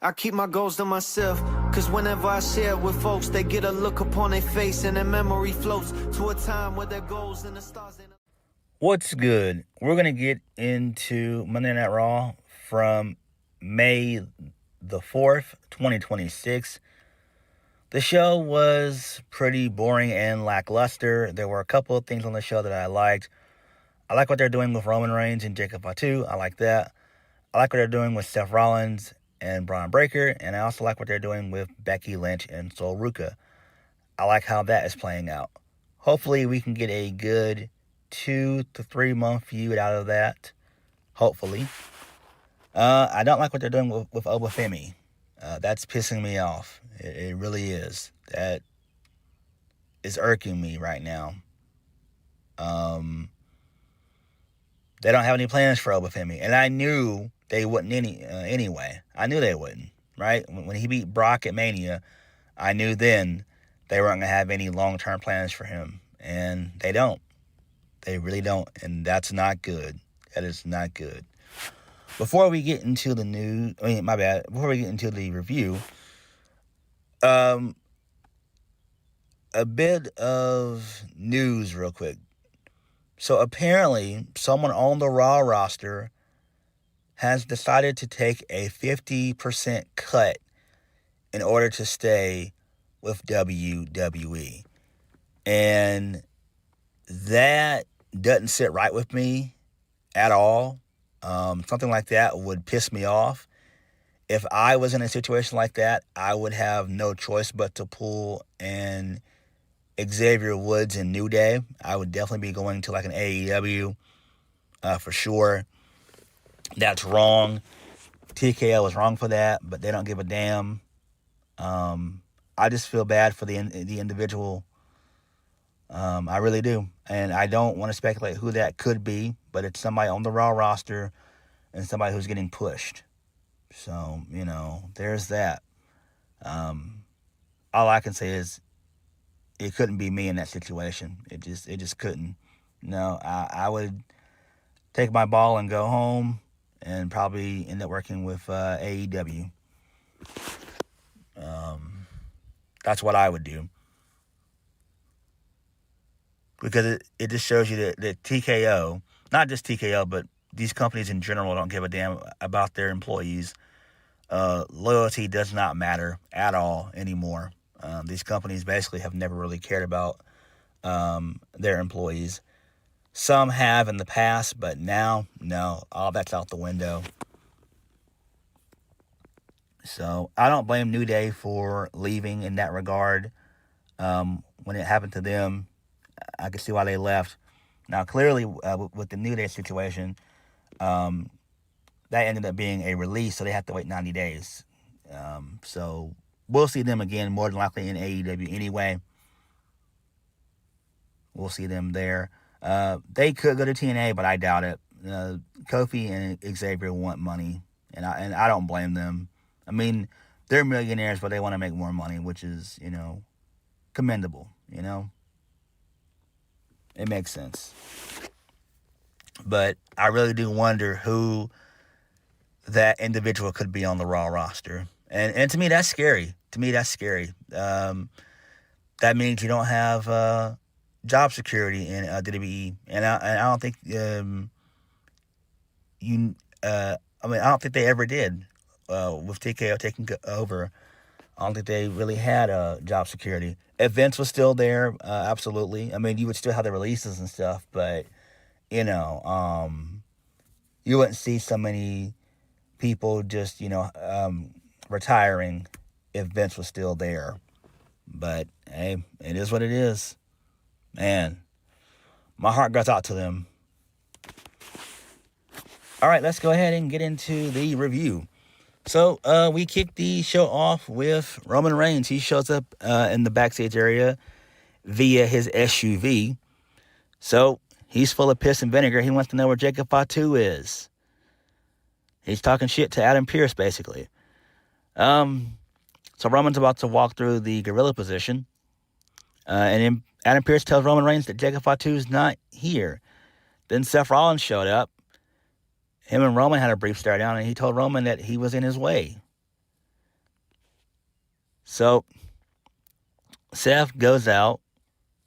I keep my goals to myself, cause whenever I share it with folks, they get a look upon their face and their memory floats to a time where their goals and the stars ain't... What's good? We're going to get into Monday Night Raw from May the 4th, 2026. The show was pretty boring and lackluster. There were a couple of things on the show that I liked. I like what they're doing with Roman Reigns and Fatu. I like that. I like what they're doing with Seth Rollins and Bron Breakker, and I also like what they're doing with Becky Lynch and Sol Ruca. I like how that is playing out. Hopefully we can get a good 2 to 3 month feud out of that. Hopefully. I don't like what they're doing with Oba Femi. That's pissing me off. It really is. That is irking me right now. They don't have any plans for Oba Femi, and I knew they wouldn't anyway. I knew they wouldn't, right? When he beat Brock at Mania, I knew then they weren't going to have any long-term plans for him, and they don't. They really don't, and that's not good. That is not good. Before we get into the news, before we get into the review, a bit of news real quick. So apparently, someone on the Raw roster has decided to take a 50% cut in order to stay with WWE. And that doesn't sit right with me at all. Something like that would piss me off. If I was in a situation like that, I would have no choice but to pull an Xavier Woods and New Day. I would definitely be going to like an AEW for sure. That's wrong. TKO is wrong for that, but they don't give a damn. I just feel bad for the individual. I really do. And I don't want to speculate who that could be, but it's somebody on the Raw roster and somebody who's getting pushed. So, there's that. All I can say is it couldn't be me in that situation. It just couldn't. No, I would take my ball and go home and probably end up working with AEW. That's what I would do. Because it just shows you that TKO, not just TKO, but these companies in general don't give a damn about their employees. Loyalty does not matter at all anymore. These companies basically have never really cared about their employees. Some have in the past, but now, no, all that's out the window. So I don't blame New Day for leaving in that regard. When it happened to them, I can see why they left. Now, clearly, with the New Day situation, that ended up being a release, so they have to wait 90 days. So we'll see them again, more than likely in AEW anyway. We'll see them there. They could go to TNA, but I doubt it. Kofi and Xavier want money, and I don't blame them. I mean, they're millionaires, but they want to make more money, which is, commendable, It makes sense. But I really do wonder who that individual could be on the Raw roster. And to me, that's scary. That means you don't have job security in WWE. And I don't think I don't think they ever did with TKO taking over. I don't think they really had job security. If Vince was still there, absolutely. I mean, you would still have the releases and stuff, but, you wouldn't see so many people just, retiring if Vince was still there. But, hey, it is what it is. Man, my heart goes out to them. All right, let's go ahead and get into the review. So, we kicked the show off with Roman Reigns. He shows up in the backstage area via his SUV. So, he's full of piss and vinegar. He wants to know where Fatu is. He's talking shit to Adam Pearce, basically. So Roman's about to walk through the gorilla position. And then Adam Pearce tells Roman Reigns that Fatu's not here. Then Seth Rollins showed up. Him and Roman had a brief stare down, and he told Roman that he was in his way. So Seth goes out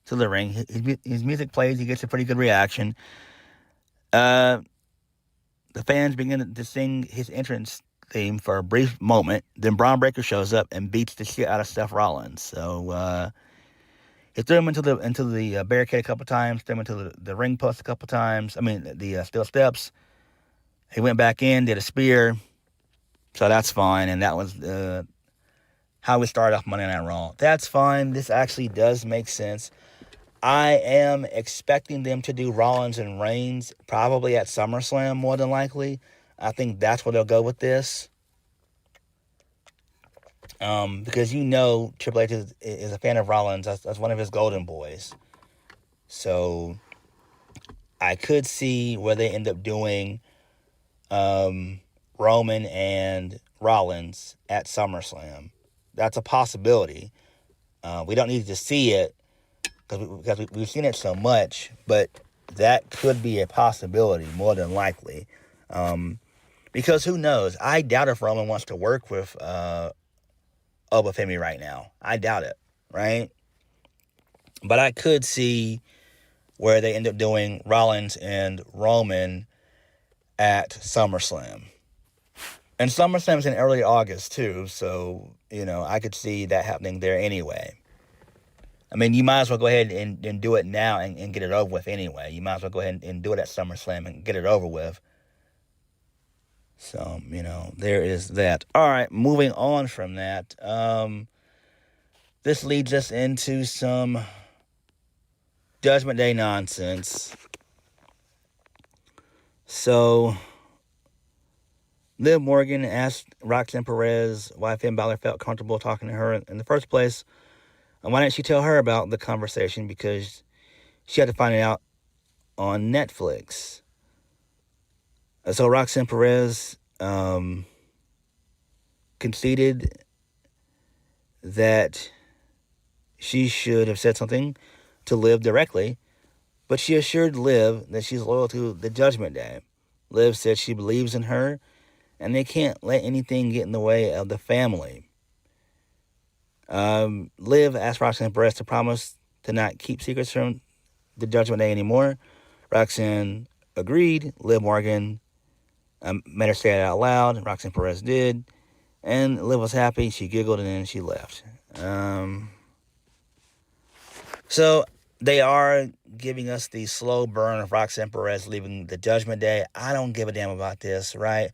to the ring. His music plays. He gets a pretty good reaction. The fans begin to sing his entrance theme for a brief moment. Then Bron Breakker shows up and beats the shit out of Seth Rollins. So he threw him into the barricade a couple times. Threw him into the ring post a couple times. I mean, the steel steps. He went back in, did a spear. So that's fine. And that was how we started off Monday Night Raw. That's fine. This actually does make sense. I am expecting them to do Rollins and Reigns probably at SummerSlam more than likely. I think that's where they'll go with this. Because Triple H is a fan of Rollins. That's one of his golden boys. So I could see where they end up doing Roman and Rollins at SummerSlam. That's a possibility. We don't need to see it because we've seen it so much, but that could be a possibility more than likely. Because who knows? I doubt if Roman wants to work with Oba Femi right now. I doubt it, right? But I could see where they end up doing Rollins and Roman at SummerSlam. And SummerSlam's in early August, too, so, I could see that happening there anyway. I mean, you might as well go ahead and do it now and get it over with anyway. You might as well go ahead and do it at SummerSlam and get it over with. So, there is that. All right, moving on from that. This leads us into some Judgment Day nonsense. So Liv Morgan asked Roxanne Perez why Finn Balor felt comfortable talking to her in the first place. And why didn't she tell her about the conversation? Because she had to find it out on Netflix. So Roxanne Perez conceded that she should have said something to Liv directly, but she assured Liv that she's loyal to the Judgment Day. Liv said she believes in her, and they can't let anything get in the way of the family. Liv asked Roxanne Perez to promise to not keep secrets from the Judgment Day anymore. Roxanne agreed. Liv Morgan made her say it out loud. Roxanne Perez did. And Liv was happy. She giggled and then she left. So they are giving us the slow burn of Roxanne Perez leaving the Judgment Day. I don't give a damn about this, right?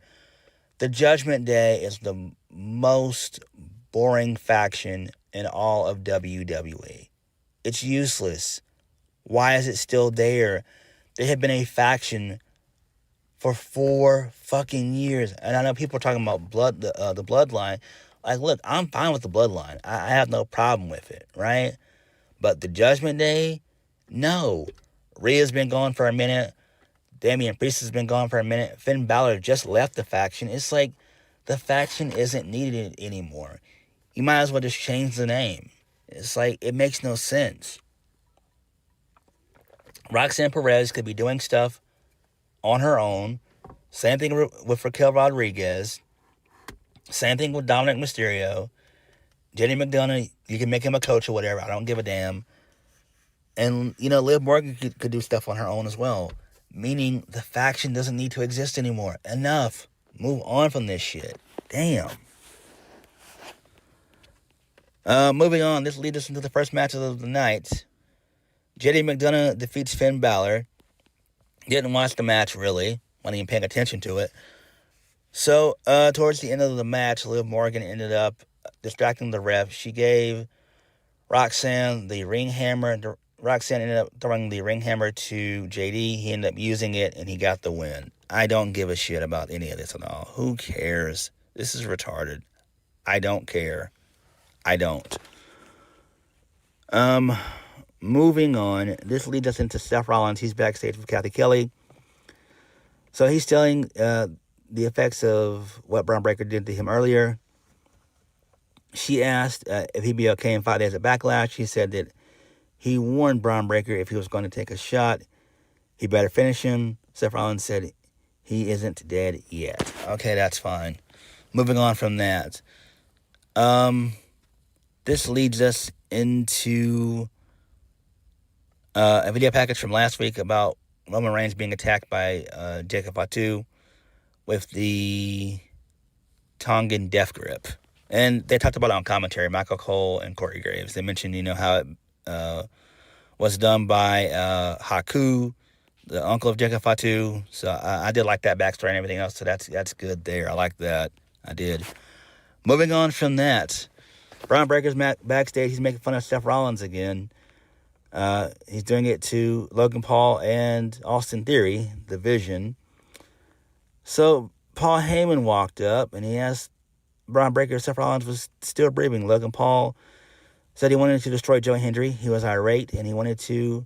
The Judgment Day is the most boring faction in all of WWE. It's useless. Why is it still there? They have been a faction for 4 fucking years. And I know people are talking about the bloodline. Like, look, I'm fine with the bloodline. I have no problem with it, right? But the Judgment Day, no. Rhea's been gone for a minute. Damian Priest has been gone for a minute. Finn Balor just left the faction. It's like the faction isn't needed anymore. You might as well just change the name. It's like, it makes no sense. Roxanne Perez could be doing stuff on her own. Same thing with Raquel Rodriguez. Same thing with Dominic Mysterio. Jenny McDonough, you can make him a coach or whatever. I don't give a damn. And, Liv Morgan could do stuff on her own as well. Meaning the faction doesn't need to exist anymore. Enough. Move on from this shit. Damn. Moving on. This leads us into the first match of the night. JD McDonough defeats Finn Balor. Didn't watch the match, really. Wasn't even paying attention to it. So, towards the end of the match, Liv Morgan ended up distracting the ref. She gave Roxanne the ring hammer. Roxanne ended up throwing the ring hammer to JD. He ended up using it, and he got the win. I don't give a shit about any of this at all. Who cares? This is retarded. I don't care. I don't. Moving on. This leads us into Seth Rollins. He's backstage with Kathy Kelly. So he's telling the effects of what Bron Breakker did to him earlier. She asked if he'd be okay in 5 days of Backlash. He said that he warned Bron Breakker if he was going to take a shot, he better finish him. Seth Rollins said he isn't dead yet. Okay, that's fine. Moving on from that. This leads us into a video package from last week about Roman Reigns being attacked by Fatu with the Togan death grip. And they talked about it on commentary, Michael Cole and Corey Graves. They mentioned, how it was done by Haku, the uncle of Fatu. So I did like that backstory and everything else. So that's good there. I like that. I did. Moving on from that, Bron Breakker's backstage. He's making fun of Seth Rollins again. He's doing it to Logan Paul and Austin Theory, the Vision. So Paul Heyman walked up and he asked Bron Breakker if Seth Rollins was still breathing. Logan Paul said he wanted to destroy Joe Hendry. He was irate and he wanted to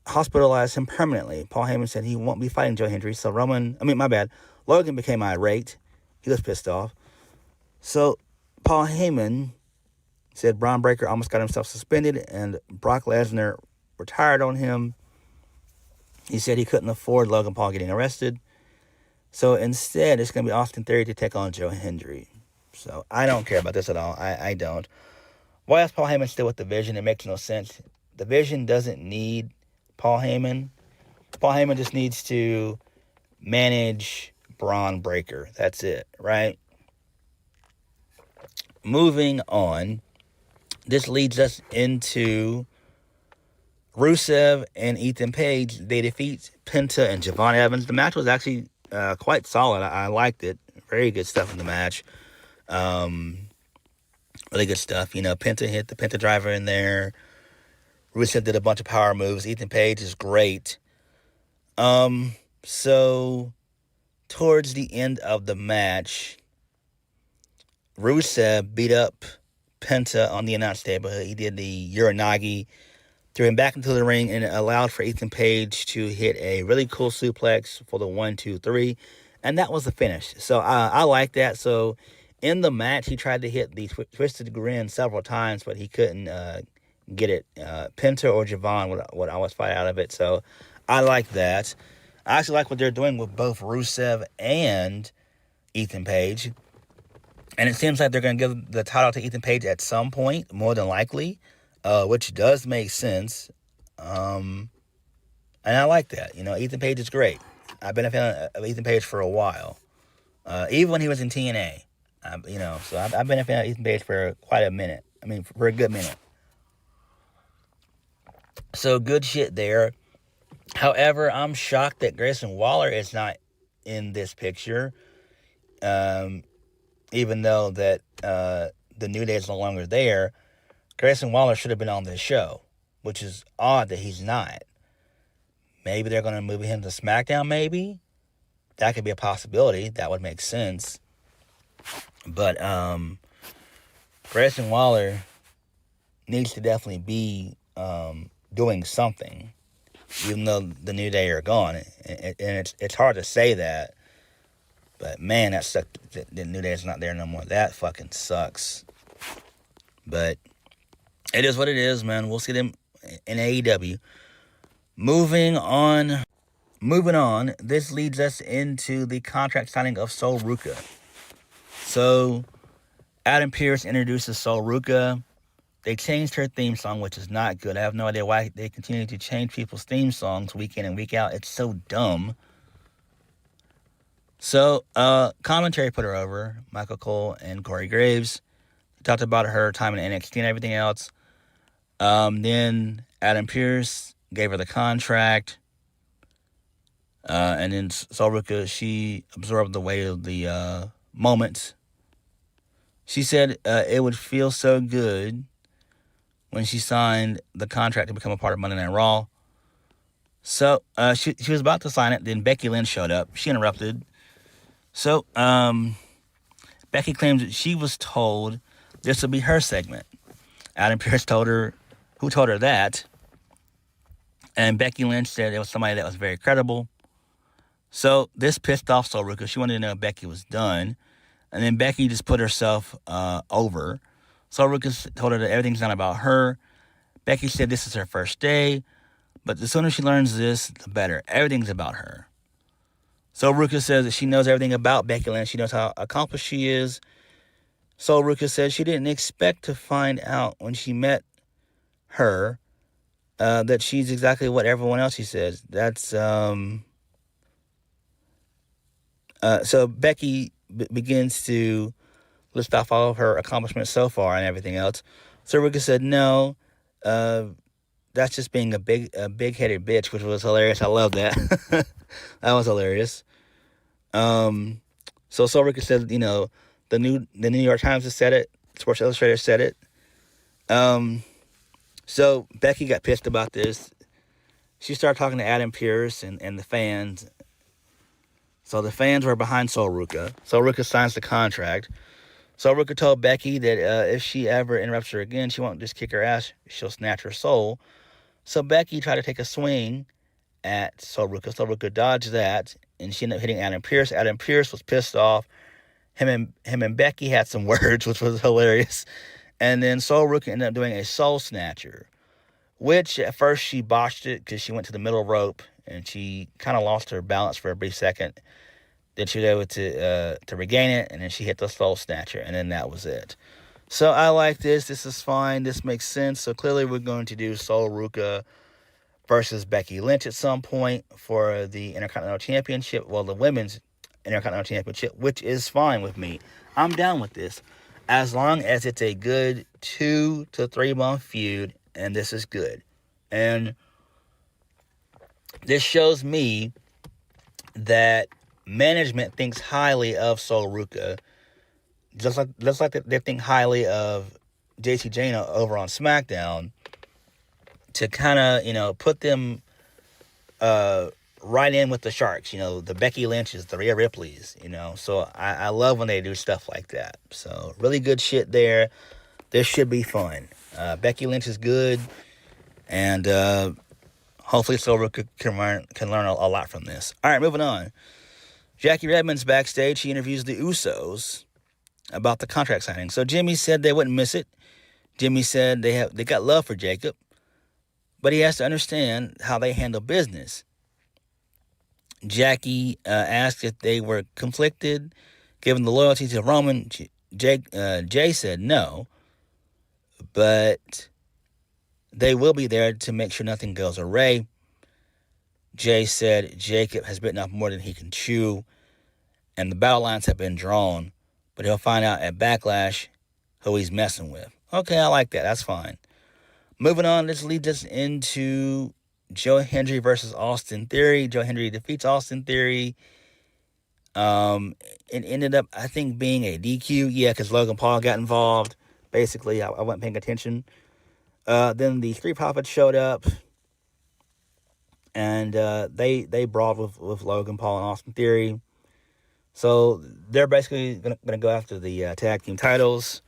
hospitalize him permanently. Paul Heyman said he won't be fighting Joe Hendry. So Logan became irate. He was pissed off. So Paul Heyman said Bron Breakker almost got himself suspended and Brock Lesnar retired on him. He said he couldn't afford Logan Paul getting arrested. So instead, it's going to be Austin Theory to take on Joe Hendry. So I don't care about this at all. I don't. Why is Paul Heyman still with the Vision? It makes no sense. The Vision doesn't need Paul Heyman. Paul Heyman just needs to manage Bron Breakker. That's it, right? Moving on. This leads us into Rusev and Ethan Page. They defeat Penta and Javon Evans. The match was actually quite solid. I liked it. Very good stuff in the match. Really good stuff. Penta hit the Penta driver in there. Rusev did a bunch of power moves. Ethan Page is great. So towards the end of the match, Rusev beat up Penta on the announce table. He did the Uranagi, threw him back into the ring, and it allowed for Ethan Page to hit a really cool suplex for the 1, 2, 3, and that was the finish. So I like that. So in the match, he tried to hit the twisted grin several times, but he couldn't get it. Penta or Javon would always fight out of it. So I like that. I actually like what they're doing with both Rusev and Ethan Page. And it seems like they're going to give the title to Ethan Page at some point, more than likely, which does make sense. And I like that. Ethan Page is great. I've been a fan of Ethan Page for a while. Even when he was in TNA. So I've been a fan of Ethan Page for quite a minute. For a good minute. So good shit there. However, I'm shocked that Grayson Waller is not in this picture. Even though that the New Day is no longer there, Grayson Waller should have been on this show, which is odd that he's not. Maybe they're going to move him to SmackDown, maybe? That could be a possibility. That would make sense. But Grayson Waller needs to definitely be doing something, even though the New Day are gone. And it's hard to say that. But man, that sucked. The New Day's not there no more. That fucking sucks. But it is what it is, man. We'll see them in AEW. Moving on. This leads us into the contract signing of Sol Ruca. So Adam Pearce introduces Sol Ruca. They changed her theme song, which is not good. I have no idea why they continue to change people's theme songs week in and week out. It's so dumb. So, commentary put her over, Michael Cole and Corey Graves. They talked about her time in NXT and everything else. Then Adam Pearce gave her the contract. And then Sol Ruca, she absorbed the weight of the moment. She said it would feel so good when she signed the contract to become a part of Monday Night Raw. So, she was about to sign it. Then Becky Lynch showed up. She interrupted. So, Becky claims that she was told this would be her segment. Adam Pearce told her, who told her that? And Becky Lynch said it was somebody that was very credible. So, this pissed off Sol Ruca. She wanted to know if Becky was done. And then Becky just put herself over. Sol Ruca told her that everything's not about her. Becky said this is her first day. But the sooner she learns this, the better. Everything's about her. So Ruka says that she knows everything about Becky Lynch. She knows how accomplished she is. Sol Ruca said she didn't expect to find out when she met her that she's exactly what everyone else, she says. That's, so Becky begins to list off all of her accomplishments so far and everything else. So Ruka said, no, that's just being a big-headed bitch, which was hilarious. I love that. That was hilarious. So Sol Ruca said, the New York Times has said it. Sports Illustrated said it. So Becky got pissed about this. She started talking to Adam Pearce and the fans. So the fans were behind Sol Ruca. Sol Ruca signs the contract. Sol Ruca told Becky that if she ever interrupts her again, she won't just kick her ass, she'll snatch her soul. So Becky tried to take a swing at Sol Ruca. Sol Ruca dodged that, and she ended up hitting Adam Pearce. Adam Pearce was pissed off. Him and Becky had some words, which was hilarious. And then Sol Ruca ended up doing a soul snatcher, which at first she botched it because she went to the middle rope and she kind of lost her balance for a brief second. Then she was able to regain it, and then she hit the soul snatcher, and then that was it. So I like this. This is fine. This makes sense. So clearly we're going to do Sol Ruca versus Becky Lynch at some point for the Intercontinental Championship. Well, the Women's Intercontinental Championship, which is fine with me. I'm down with this. As long as it's a good 2 to 3 month feud, and this is good. And this shows me that management thinks highly of Sol Ruca, just like they think highly of JC Jana over on SmackDown, to kind of, put them right in with the Sharks, the Becky Lynches, the Rhea Ripleys, So I love when they do stuff like that. So really good shit there. This should be fun. Becky Lynch is good, and hopefully Sol Ruca can learn a lot from this. All right, moving on. Jackie Redmond's backstage. She interviews the Usos about the contract signing. So Jimmy said they wouldn't miss it. Jimmy said they got love for Jacob, but he has to understand how they handle business. Jackie asked if they were conflicted, given the loyalty to Roman. Jay said no, but they will be there to make sure nothing goes awry. Jay said Jacob has bitten off more than he can chew, and the battle lines have been drawn, but he'll find out at Backlash who he's messing with. Okay, I like that. That's fine. Moving on, this leads us into Joe Hendry versus Austin Theory. Joe Hendry defeats Austin Theory. It ended up, I think, being a DQ. Yeah, because Logan Paul got involved. Basically, I wasn't paying attention. Then the Street Profits showed up, and they brawled with Logan Paul and Austin Theory. So they're basically gonna go after the tag team titles.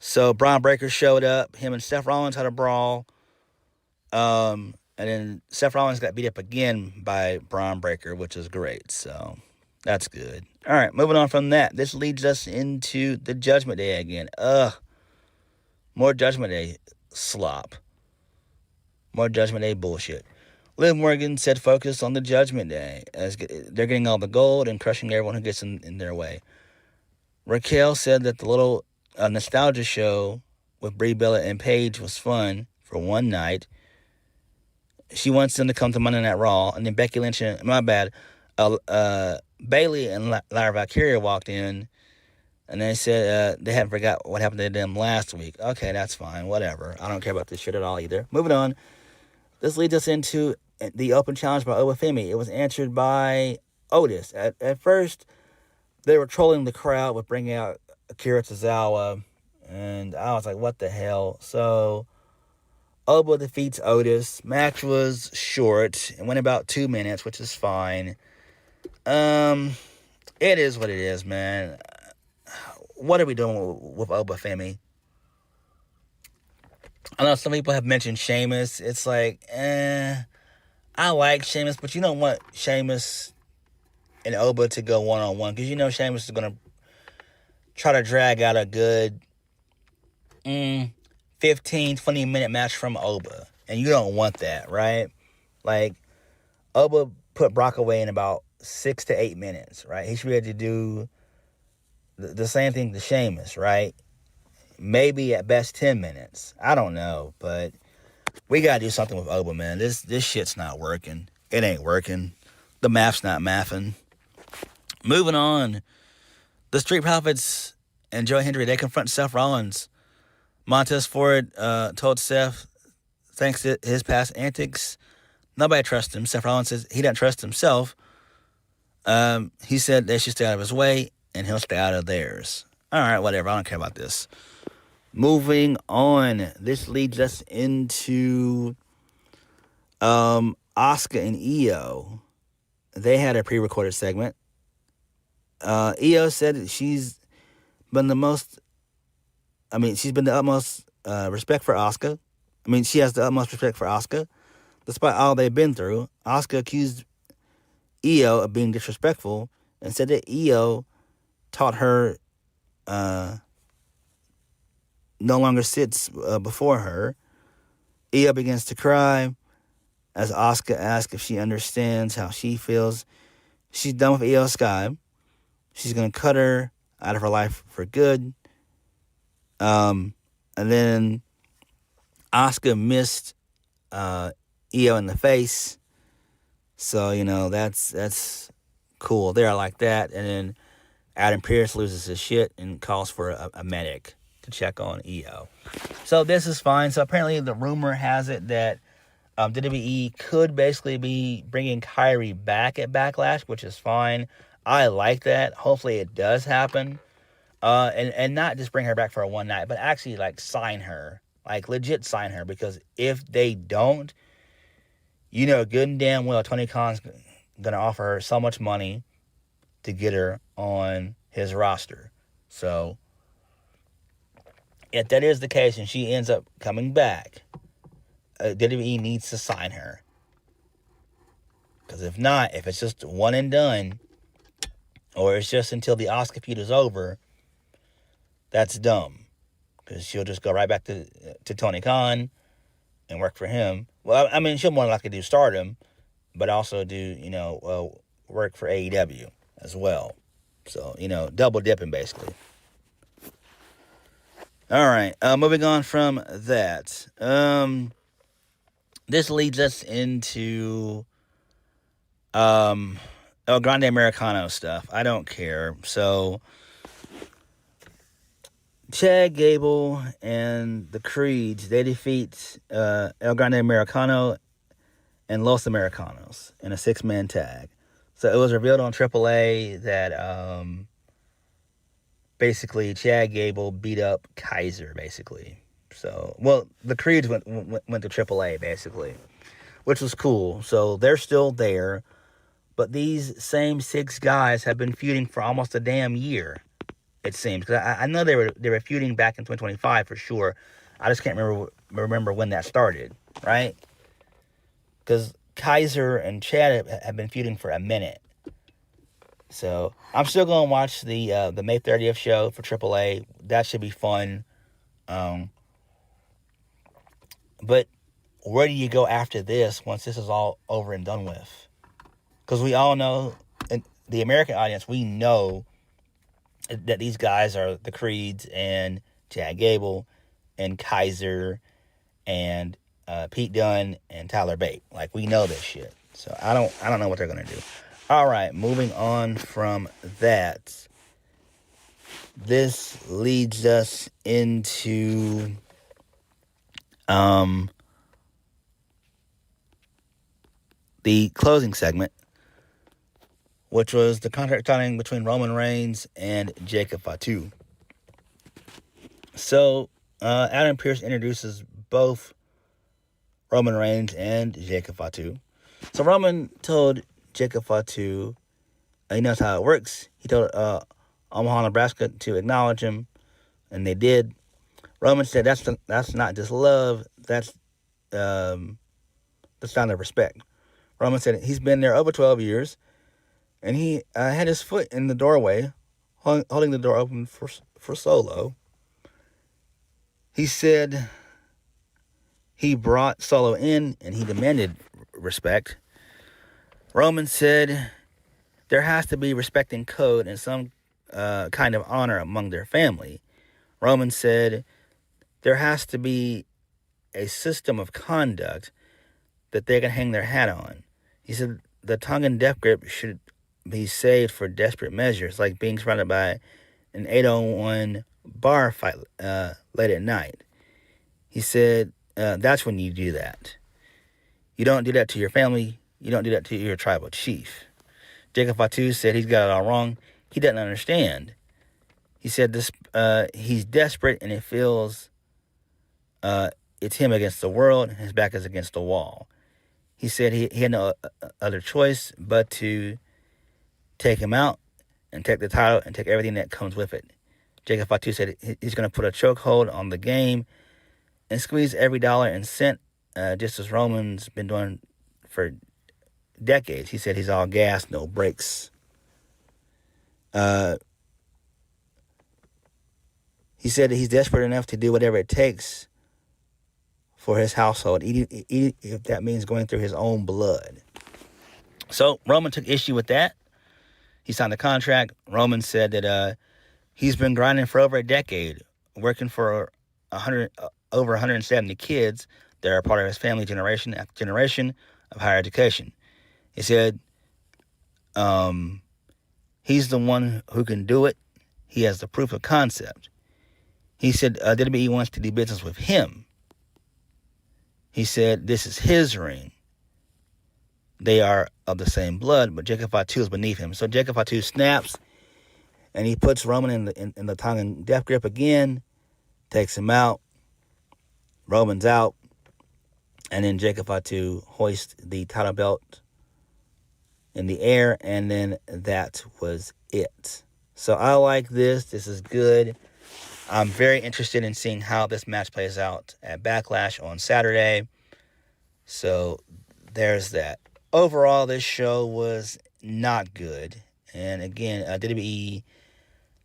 So Bron Breakker showed up. Him and Seth Rollins had a brawl. And then Seth Rollins got beat up again by Bron Breakker, which is great. So that's good. All right, moving on from that. This leads us into the Judgment Day again. More Judgment Day slop. More Judgment Day bullshit. Liv Morgan said focus on the Judgment Day, as they're getting all the gold and crushing everyone who gets in their way. Raquel said that the little nostalgia show with Brie Bella and Paige was fun for one night. She wants them to come to Monday Night Raw, and then Becky Lynch and, Bayley and Lyra Valkyria walked in, and they said they hadn't forgot what happened to them last week. Okay, that's fine, whatever. I don't care about this shit at all either. Moving on. This leads us into the open challenge by Oba Femi. It was answered by Otis. At first, they were trolling the crowd with bringing out Akira Tozawa, and I was like, what the hell? So Oba defeats Otis. Match was short. It went about 2 minutes, which is fine. It is what it is, man. What are we doing with Oba Femi? I know some people have mentioned Sheamus. It's like, I like Sheamus, but you don't want Sheamus and Oba to go one-on-one, because Sheamus is going to try to drag out a good 15, 20-minute match from Oba, and you don't want that, right? Like, Oba put Brock away in about 6 to 8 minutes, right? He's ready to do the same thing to Sheamus, right? Maybe at best 10 minutes. I don't know, but we gotta do something with Oba, man. This shit's not working. It ain't working. The math's not mathing. Moving on, the Street Profits and Joe Hendry, they confront Seth Rollins. Montez Ford told Seth, thanks to his past antics, nobody trusts him. Seth Rollins says he doesn't trust himself. He said they should stay out of his way, and he'll stay out of theirs. All right, whatever. I don't care about this. Moving on. This leads us into Auska and Iyo. They had a pre-recorded segment. Iyo said that she's been the utmost respect for Auska. She has the utmost respect for Auska. Despite all they've been through, Auska accused Iyo of being disrespectful and said that Iyo taught her no longer sits before her. Iyo begins to cry as Auska asks if she understands how she feels. She's done with Iyo Sky. She's going to cut her out of her life for good. And then Auska missed Iyo in the face. So, that's cool. They're like that. And then Adam Pearce loses his shit and calls for a medic to check on Iyo. So this is fine. So apparently the rumor has it that WWE could basically be bringing Kyrie back at Backlash, which is fine. I like that. Hopefully it does happen. And not just bring her back for a one night, but actually sign her. Legit sign her. Because if they don't, good and damn well Tony Khan's going to offer her so much money to get her on his roster. So if that is the case and she ends up coming back, WWE needs to sign her. Because if not, if it's just one and done, or it's just until the Auska feud is over, that's dumb. Because she'll just go right back to Tony Khan and work for him. Well, she'll more likely do Stardom, but also do, work for AEW as well. So, double dipping basically. All right, moving on from that. This leads us into El Grande Americano stuff. I don't care. So, Chad Gable and the Creeds, they defeat El Grande Americano and Los Americanos in a 6-man tag. So it was revealed on AAA that basically Chad Gable beat up Kaiser, basically. So, the Creeds went to AAA, basically, which was cool. So they're still there, but these same 6 guys have been feuding for almost a damn year, it seems. Because I know they were feuding back in 2025 for sure. I just can't remember when that started, right? Because Kaiser and Chad have been feuding for a minute. So I'm still going to watch the May 30th show for AAA. That should be fun. But where do you go after this once this is all over and done with? Because we all know, in the American audience, we know that these guys are the Creeds and Chad Gable and Kaiser and Pete Dunne and Tyler Bate. We know this shit. So I don't know what they're gonna do. All right, moving on from that. This leads us into the closing segment, which was the contract signing between Roman Reigns and Jacob Fatu. So Adam Pearce introduces both Roman Reigns and Jacob Fatu. So Roman told Jacob Fatu he knows how it works. He told Omaha, Nebraska to acknowledge him, and they did. Roman said that's not just love, that's the sign of respect. Roman said he's been there over 12 years, and he had his foot in the doorway, holding the door open for Solo. He said he brought Solo in, and he demanded respect. Roman said there has to be respect in code, and some kind of honor among their family. Roman said there has to be a system of conduct that they can hang their hat on. He said the Togan death grip should be saved for desperate measures, like being surrounded by an 801 bar fight late at night. He said that's when you do that. You don't do that to your family. You don't do that to your tribal chief. Jacob Fatu said he's got it all wrong. He doesn't understand. He said this. He's desperate, and it feels it's him against the world. His back is against the wall. He said he had no other choice but to take him out and take the title and take everything that comes with it. Jacob Fatu said he's going to put a chokehold on the game and squeeze every dollar and cent, just as Roman's been doing for decades. He said he's all gas, no brakes. He said that he's desperate enough to do whatever it takes for his household, if that means going through his own blood. So Roman took issue with that. He signed the contract. Roman said that he's been grinding for over a decade, working for over 170 kids that are part of his family generation after generation of higher education. He said he's the one who can do it. He has the proof of concept. He said WWE wants to do business with him. He said this is his ring. They are of the same blood, but Jacob Fatu is beneath him. So Jacob Fatu snaps, and he puts Roman in the Tongan death grip again, takes him out. Roman's out, and then Jacob Fatu hoists the title belt in the air, and then that was it. So I like this. This is good. I'm very interested in seeing how this match plays out at Backlash on Saturday. So there's that. Overall, this show was not good. And again, WWE,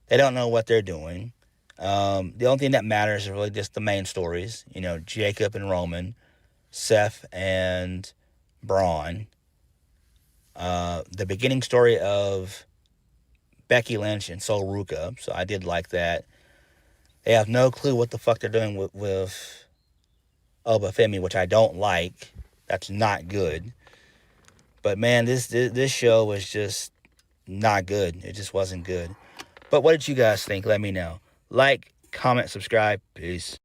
they don't know what they're doing. The only thing that matters is really just the main stories. You know, Jacob and Roman, Seth and Bron. The beginning story of Becky Lynch and Sol Ruca. So I did like that. They have no clue what the fuck they're doing with Oba Femi, which I don't like. That's not good. But man, this show was just not good. It just wasn't good. But what did you guys think? Let me know. Like, comment, subscribe. Peace.